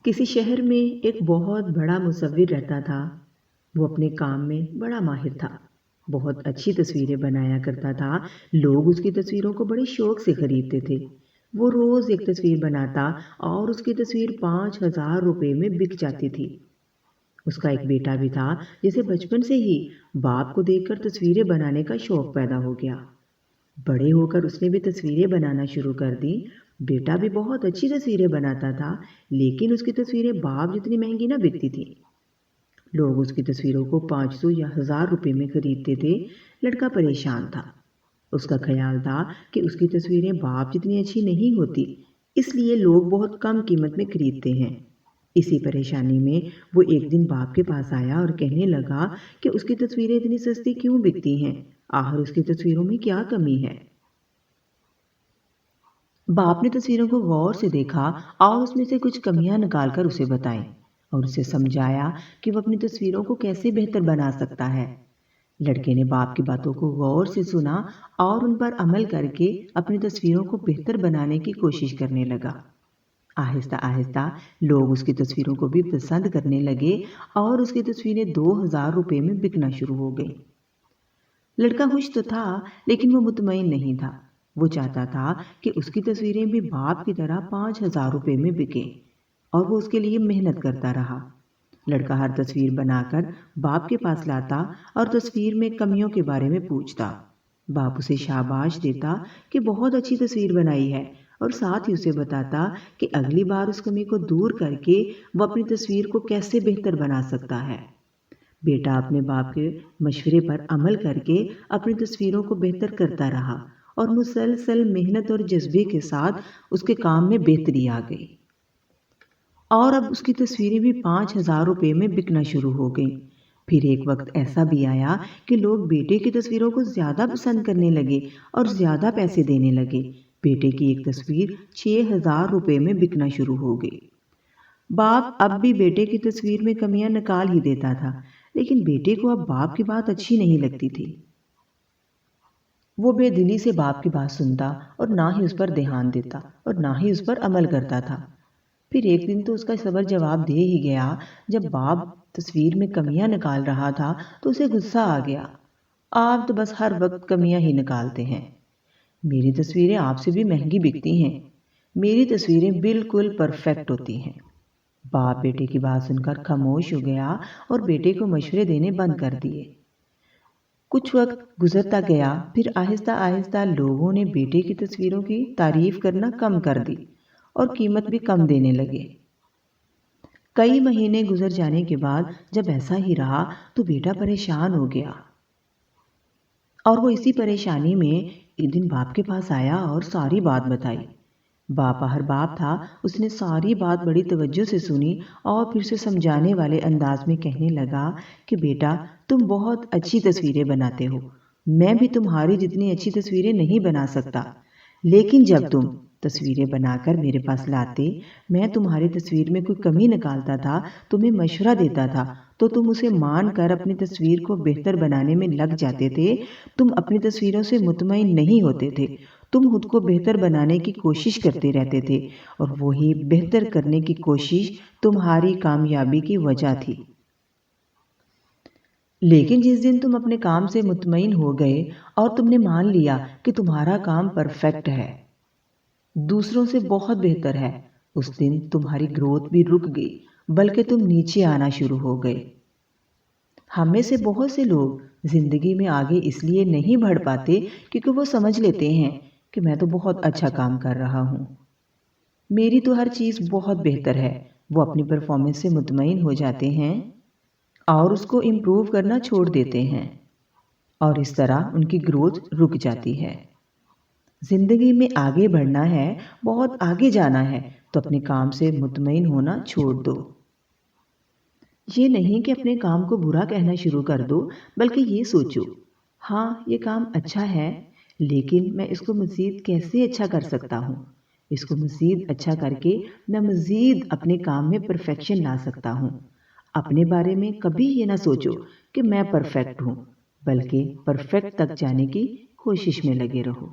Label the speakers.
Speaker 1: کسی شہر میں ایک بہت بڑا مصور رہتا تھا۔ وہ اپنے کام میں بڑا ماہر تھا، بہت اچھی تصویریں بنایا کرتا تھا۔ لوگ اس کی تصویروں کو بڑے شوق سے خریدتے تھے۔ وہ روز ایک تصویر بناتا اور اس کی تصویر 5,000 روپے میں بک جاتی تھی۔ اس کا ایک بیٹا بھی تھا جسے بچپن سے ہی باپ کو دیکھ کر تصویریں بنانے کا شوق پیدا ہو گیا۔ بڑے ہو کر اس نے بھی تصویریں بنانا شروع کر دی۔ بیٹا بھی بہت اچھی تصویریں بناتا تھا، لیکن اس کی تصویریں باپ جتنی مہنگی نہ بکتی تھی۔ لوگ اس کی تصویروں کو 500 یا 1,000 روپے میں خریدتے تھے۔ لڑکا پریشان تھا۔ اس کا خیال تھا کہ اس کی تصویریں باپ جتنی اچھی نہیں ہوتی، اس لیے لوگ بہت کم قیمت میں خریدتے ہیں۔ اسی پریشانی میں وہ ایک دن باپ کے پاس آیا اور کہنے لگا کہ اس کی تصویریں اتنی سستی کیوں بکتی ہیں؟ آخر اس کی تصویروں میں کیا کمی ہے؟ باپ نے تصویروں کو غور سے دیکھا اور اس میں سے کچھ کمیاں نکال کر اسے بتائیں اور اسے سمجھایا کہ وہ اپنی تصویروں کو کیسے بہتر بنا سکتا ہے۔ لڑکے نے باپ کی باتوں کو غور سے سنا اور ان پر عمل کر کے اپنی تصویروں کو بہتر بنانے کی کوشش کرنے لگا۔ آہستہ آہستہ لوگ اس کی تصویروں کو بھی پسند کرنے لگے اور اس کی تصویریں 2,000 روپے میں بکنا شروع ہو گئیں۔ لڑکا خوش تو تھا، لیکن وہ مطمئن نہیں تھا۔ وہ چاہتا تھا کہ اس کی تصویریں بھی باپ کی طرح 5,000 روپے میں بکیں، اور وہ اس کے لیے محنت کرتا رہا۔ لڑکا ہر تصویر بنا کر باپ کے پاس لاتا اور تصویر میں کمیوں کے بارے میں پوچھتا۔ باپ اسے شاباش دیتا کہ بہت اچھی تصویر بنائی ہے، اور ساتھ ہی اسے بتاتا کہ اگلی بار اس کمی کو دور کر کے وہ اپنی تصویر کو کیسے بہتر بنا سکتا ہے۔ بیٹا اپنے باپ کے مشورے پر عمل کر کے اپنی تصویروں کو بہتر کرتا رہا اور مسلسل محنت اور جذبے کے ساتھ اس کے کام میں بہتری آ گئی، اور اب اس کی تصویریں بھی 5,000 روپے میں بکنا شروع ہو گئیں۔ پھر ایک وقت ایسا بھی آیا کہ لوگ بیٹے کی تصویروں کو زیادہ پسند کرنے لگے اور زیادہ پیسے دینے لگے۔ بیٹے کی ایک تصویر 6,000 روپے میں بکنا شروع ہو گئی۔ باپ اب بھی بیٹے کی تصویر میں کمیاں نکال ہی دیتا تھا، لیکن بیٹے کو اب باپ کی بات اچھی نہیں لگتی تھی۔ وہ بے دلی سے باپ کی بات سنتا اور نہ ہی اس پر دھیان دیتا اور نہ ہی اس پر عمل کرتا تھا۔ پھر ایک دن تو اس کا صبر جواب دے ہی گیا۔ جب باپ تصویر میں کمیاں نکال رہا تھا تو اسے غصہ آ گیا۔ آپ تو بس ہر وقت کمیاں ہی نکالتے ہیں۔ میری تصویریں آپ سے بھی مہنگی بکتی ہیں۔ میری تصویریں بالکل پرفیکٹ ہوتی ہیں۔ باپ بیٹے کی بات سن کر خاموش ہو گیا اور بیٹے کو مشورے دینے بند کر دیے۔ کچھ وقت گزرتا گیا، پھر آہستہ آہستہ لوگوں نے بیٹے کی تصویروں کی تعریف کرنا کم کر دی اور قیمت بھی کم دینے لگے۔ کئی مہینے گزر جانے کے بعد جب ایسا ہی رہا تو بیٹا پریشان ہو گیا، اور وہ اسی پریشانی میں ایک دن باپ کے پاس آیا اور ساری بات بتائی۔ باپ ہر باپ تھا، اس نے ساری بات بڑی توجہ سے سنی اور پھر سے سمجھانے والے انداز میں کہنے لگا کہ بیٹا، تم بہت اچھی تصویریں بناتے ہو، میں بھی تمہاری جتنی اچھی تصویریں نہیں بنا سکتا، لیکن جب تم تصویریں بنا کر میرے پاس لاتے، میں تمہاری تصویر میں کوئی کمی نکالتا تھا، تمہیں مشورہ دیتا تھا تو تم اسے مان کر اپنی تصویر کو بہتر بنانے میں لگ جاتے تھے۔ تم اپنی تصویروں سے مطمئن نہیں ہوتے تھے، تم خود کو بہتر بنانے کی کوشش کرتے رہتے تھے، اور وہی بہتر کرنے کی کوشش تمہاری کامیابی کی وجہ تھی۔ لیکن جس دن تم اپنے کام سے مطمئن ہو گئے اور تم نے مان لیا کہ تمہارا کام پرفیکٹ ہے، دوسروں سے بہت بہتر ہے، اس دن تمہاری گروتھ بھی رک گئی، بلکہ تم نیچے آنا شروع ہو گئے۔ ہم میں سے بہت سے لوگ زندگی میں آگے اس لیے نہیں بڑھ پاتے کیونکہ وہ سمجھ لیتے ہیں کہ میں تو بہت اچھا کام کر رہا ہوں، میری تو ہر چیز بہت بہتر ہے۔ وہ اپنی پرفارمنس سے مطمئن ہو جاتے ہیں اور اس کو امپروو کرنا چھوڑ دیتے ہیں، اور اس طرح ان کی گروتھ رک جاتی ہے۔ زندگی میں آگے بڑھنا ہے، بہت آگے جانا ہے، تو اپنے کام سے مطمئن ہونا چھوڑ دو۔ یہ نہیں کہ اپنے کام کو برا کہنا شروع کر دو، بلکہ یہ سوچو، ہاں یہ کام اچھا ہے، لیکن میں اس کو مزید کیسے اچھا کر سکتا ہوں؟ اس کو مزید اچھا کر کے میں مزید اپنے کام میں پرفیکشن لا سکتا ہوں۔ اپنے بارے میں کبھی یہ نہ سوچو کہ میں پرفیکٹ ہوں، بلکہ پرفیکٹ تک جانے کی کوشش میں لگے رہو۔